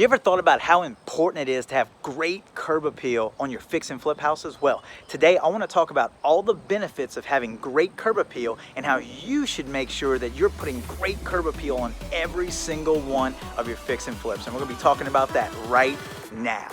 You ever thought about how important it is to have great curb appeal on your fix and flip houses? Well, today I want to talk about all the benefits of having great curb appeal and how you should make sure that you're putting great curb appeal on every single one of your fix and flips. And we're going to be talking about that right now.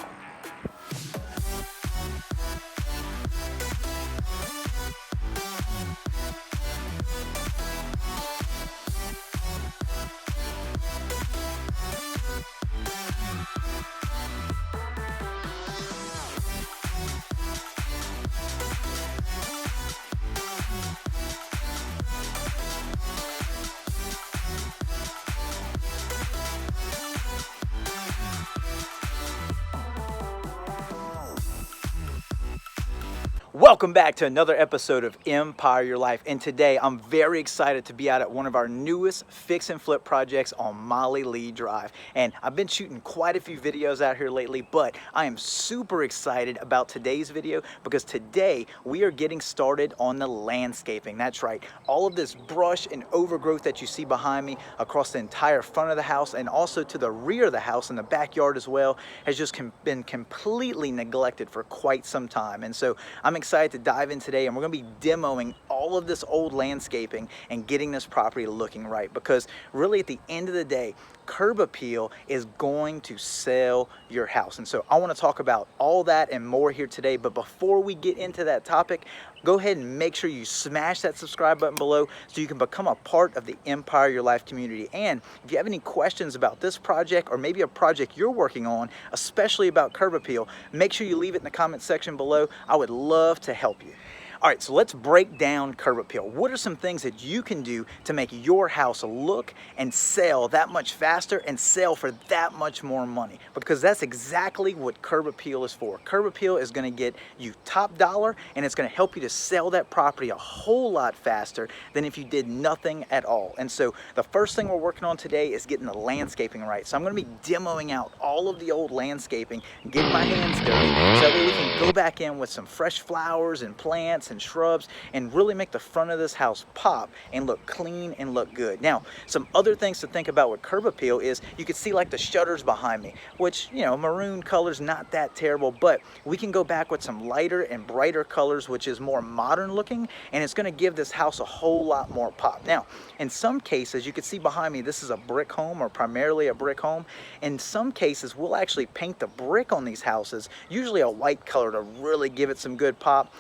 Welcome back to another episode of Empire Your Life, and today I'm very excited to be out at one of our newest fix and flip projects on Molly Lee Drive. And I've been shooting quite a few videos out here lately, but I am super excited about today's video because today we are getting started on the landscaping. That's right, all of this brush and overgrowth that you see behind me across the entire front of the house and also to the rear of the house and the backyard as well has just been completely neglected for quite some time. And so I'm excited to dive in today, and we're going to be demoing all of this old landscaping and getting this property looking right, because really at the end of the day, curb appeal is going to sell your house. And so I want to talk about all that and more here today. But before we get into that topic, go ahead and make sure you smash that subscribe button below so you can become a part of the Empire Your Life community. And if you have any questions about this project or maybe a project you're working on, especially about curb appeal, make sure you leave it in the comment section below. I would love to help you. All right, so let's break down curb appeal. What are some things that you can do to make your house look and sell that much faster and sell for that much more money? Because that's exactly what curb appeal is for. Curb appeal is going to get you top dollar, and it's going to help you to sell that property a whole lot faster than if you did nothing at all. And so the first thing we're working on today is getting the landscaping right. So I'm going to be demoing out all of the old landscaping, getting my hands dirty, so that way we can go back in with some fresh flowers and plants and shrubs and really make the front of this house pop and look clean and look good. Now, some other things to think about with curb appeal is you can see like the shutters behind me, which, you know, maroon color's not that terrible, but we can go back with some lighter and brighter colors, which is more modern looking, and it's going to give this house a whole lot more pop. Now, in some cases, you can see behind me, this is a brick home or primarily a brick home. In some cases, we'll actually paint the brick on these houses, usually a white color to really give it some good pop.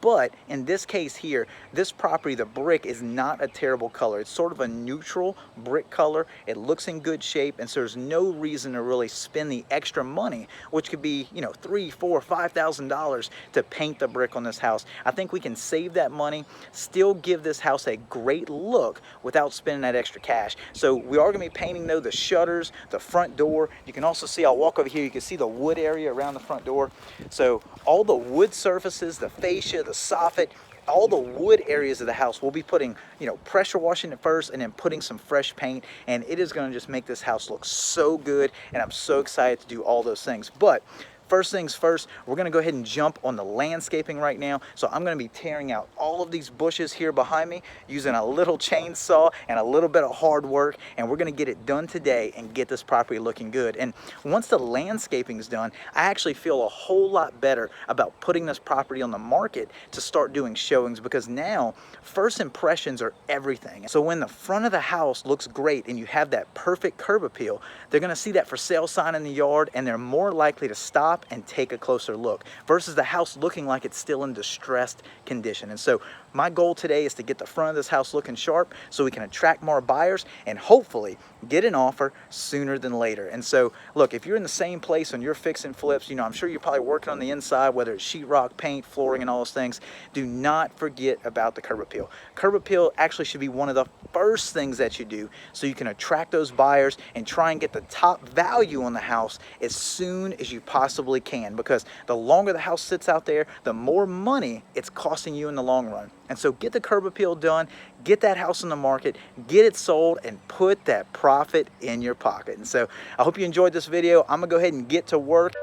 But in this case here, this property, the brick is not a terrible color. It's sort of a neutral brick color. It looks in good shape, and so there's no reason to really spend the extra money, which could be, you know, $3,000, $4,000, $5,000 to paint the brick on this house. I think we can save that money, still give this house a great look without spending that extra cash. So we are going to be painting though the shutters, the front door. You can also see, I'll walk over here, you can see the wood area around the front door. So all the wood surfaces, the fascia, the soffit, all the wood areas of the house, we'll be putting, you know, pressure washing it first and then putting some fresh paint, and it is going to just make this house look so good, and I'm so excited to do all those things. But first things first, we're going to go ahead and jump on the landscaping right now. So I'm going to be tearing out all of these bushes here behind me using a little chainsaw and a little bit of hard work, and we're going to get it done today and get this property looking good. And once the landscaping is done, I actually feel a whole lot better about putting this property on the market to start doing showings, because now first impressions are everything. So when the front of the house looks great and you have that perfect curb appeal, they're going to see that for sale sign in the yard, and they're more likely to stop and take a closer look versus the house looking like it's still in distressed condition. And so my goal today is to get the front of this house looking sharp so we can attract more buyers and hopefully get an offer sooner than later. And so look, if you're in the same place on your fix and flips, you know, I'm sure you're probably working on the inside, whether it's sheetrock, paint, flooring, and all those things. Do not forget about the curb appeal. Curb appeal actually should be one of the first things that you do so you can attract those buyers and try and get the top value on the house as soon as you possibly can, because the longer the house sits out there, the more money it's costing you in the long run. And so get the curb appeal done, get that house on the market, get it sold, and put that profit in your pocket. And so I hope you enjoyed this video. I'm gonna go ahead and get to work.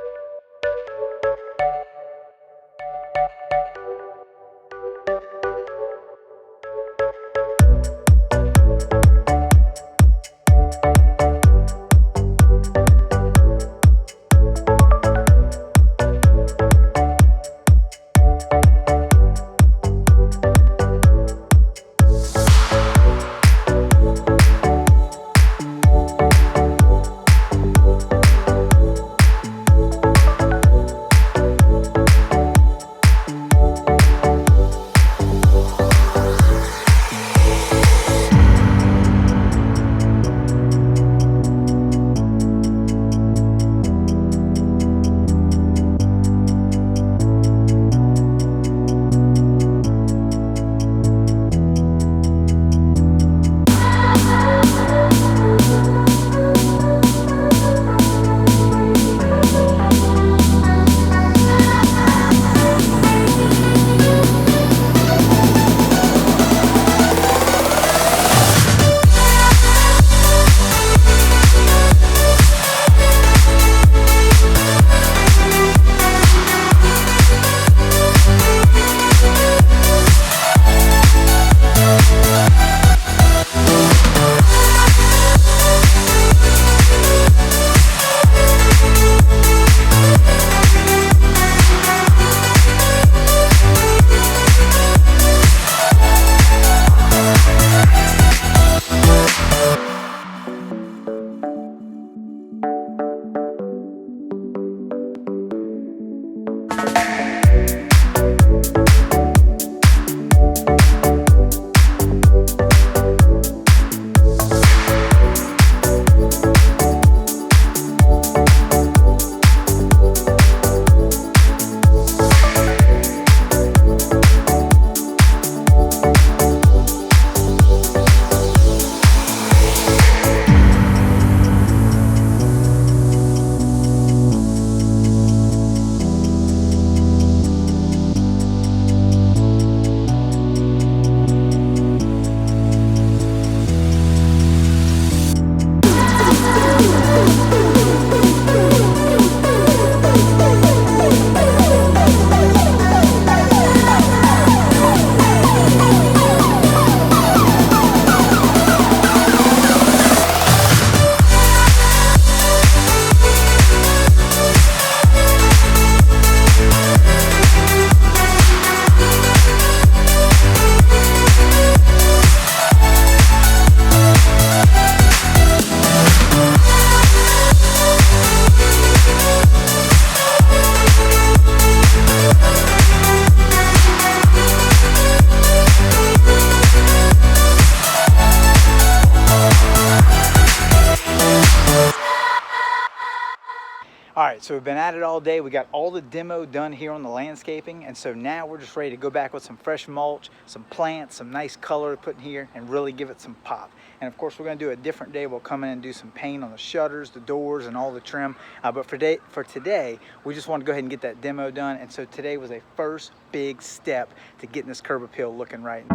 All right, so we've been at it all day. We got all the demo done here on the landscaping, and so now we're just ready to go back with some fresh mulch, some plants, some nice color to put in here, and really give it some pop. And of course, we're gonna do a different day. We'll come in and do some paint on the shutters, the doors, and all the trim. But for today, we just want to go ahead and get that demo done. And so today was a first big step to getting this curb appeal looking right.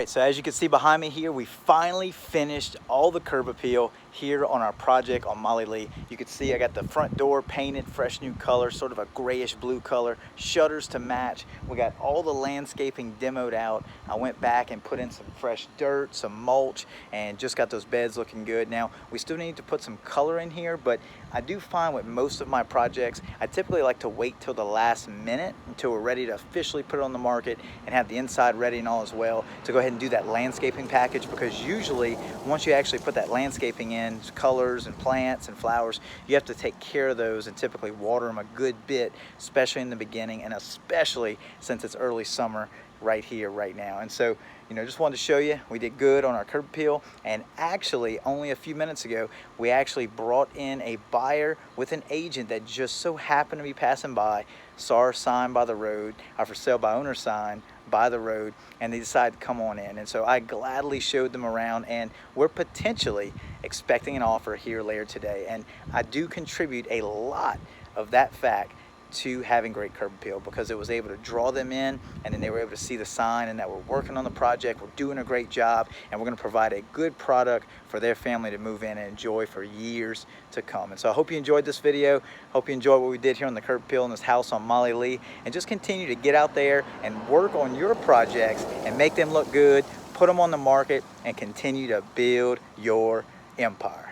So as you can see behind me here, we finally finished all the curb appeal here on our project on Molly Lee. You can see I got the front door painted, fresh new color, sort of a grayish blue color, shutters to match. We got all the landscaping demoed out. I went back and put in some fresh dirt, some mulch, and just got those beds looking good. Now, we still need to put some color in here, but I do find with most of my projects, I typically like to wait till the last minute until we're ready to officially put it on the market and have the inside ready and all as well to go ahead and do that landscaping package, because usually once you actually put that landscaping in, colors and plants and flowers, you have to take care of those and typically water them a good bit, especially in the beginning, and especially since it's early summer right here, right now. And so, you know, just wanted to show you we did good on our curb appeal. And actually, only a few minutes ago, we actually brought in a buyer with an agent that just so happened to be passing by, saw our sign by the road, our for sale by owner sign by the road, and they decided to come on in. And so I gladly showed them around, and we're potentially expecting an offer here later today. And I do contribute a lot of that fact to having great curb appeal, because it was able to draw them in, and then they were able to see the sign and that we're working on the project, we're doing a great job, and we're going to provide a good product for their family to move in and enjoy for years to come. And so I hope you enjoyed this video. Hope you enjoyed what we did here on the curb appeal in this house on Molly Lee, and just continue to get out there and work on your projects and make them look good, put them on the market, and continue to build your empire.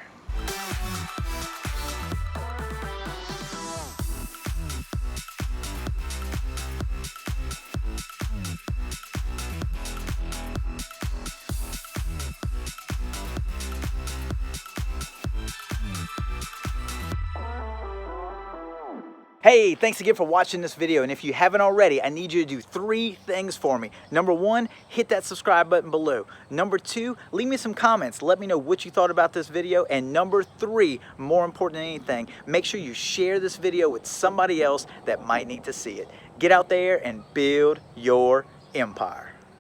Hey, thanks again for watching this video, and if you haven't already, I need you to do 3 things for me. Number 1, hit that subscribe button below. Number 2, leave me some comments. Let me know what you thought about this video. And number 3, more important than anything, make sure you share this video with somebody else that might need to see it. Get out there and build your empire.